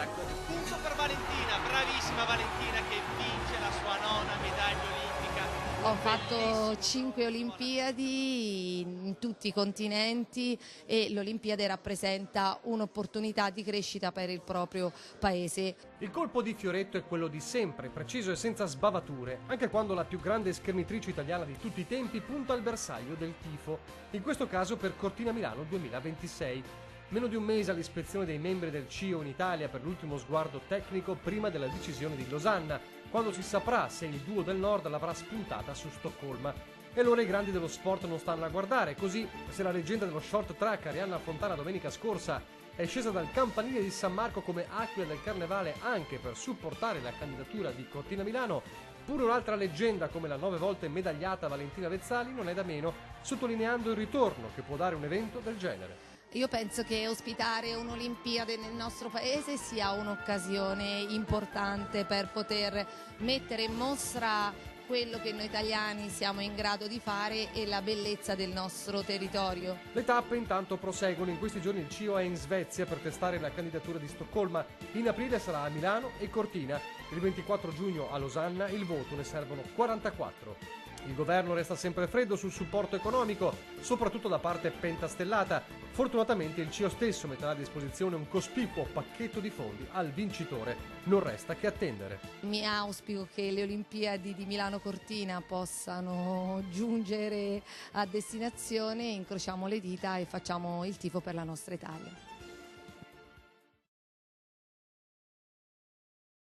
all'attacco. Punto per Valentina, bravissima Valentina che vince la sua nona medaglia olimpica. Ho fatto 5 Olimpiadi in tutti i continenti e l'Olimpiade rappresenta un'opportunità di crescita per il proprio paese. Il colpo di Fioretto è quello di sempre, preciso e senza sbavature, anche quando la più grande schermitrice italiana di tutti i tempi punta al bersaglio del tifo, in questo caso per Cortina Milano 2026. Meno di un mese all'ispezione dei membri del CIO in Italia per l'ultimo sguardo tecnico prima della decisione di Losanna, quando si saprà se il duo del Nord l'avrà spuntata su Stoccolma. E allora i grandi dello sport non stanno a guardare, così se la leggenda dello short track Arianna Fontana domenica scorsa è scesa dal campanile di San Marco come aquila del carnevale anche per supportare la candidatura di Cortina Milano, pure un'altra leggenda come la 9 volte medagliata Valentina Vezzali non è da meno, sottolineando il ritorno che può dare un evento del genere. Io penso che ospitare un'Olimpiade nel nostro paese sia un'occasione importante per poter mettere in mostra quello che noi italiani siamo in grado di fare e la bellezza del nostro territorio. Le tappe intanto proseguono, in questi giorni il CIO è in Svezia per testare la candidatura di Stoccolma, in aprile sarà a Milano e Cortina, il 24 giugno a Losanna il voto ne servono 44. Il governo resta sempre freddo sul supporto economico, soprattutto da parte pentastellata. Fortunatamente il CIO stesso metterà a disposizione un cospicuo pacchetto di fondi al vincitore. Non resta che attendere. Mi auspico che le Olimpiadi di Milano Cortina possano giungere a destinazione, incrociamo le dita e facciamo il tifo per la nostra Italia.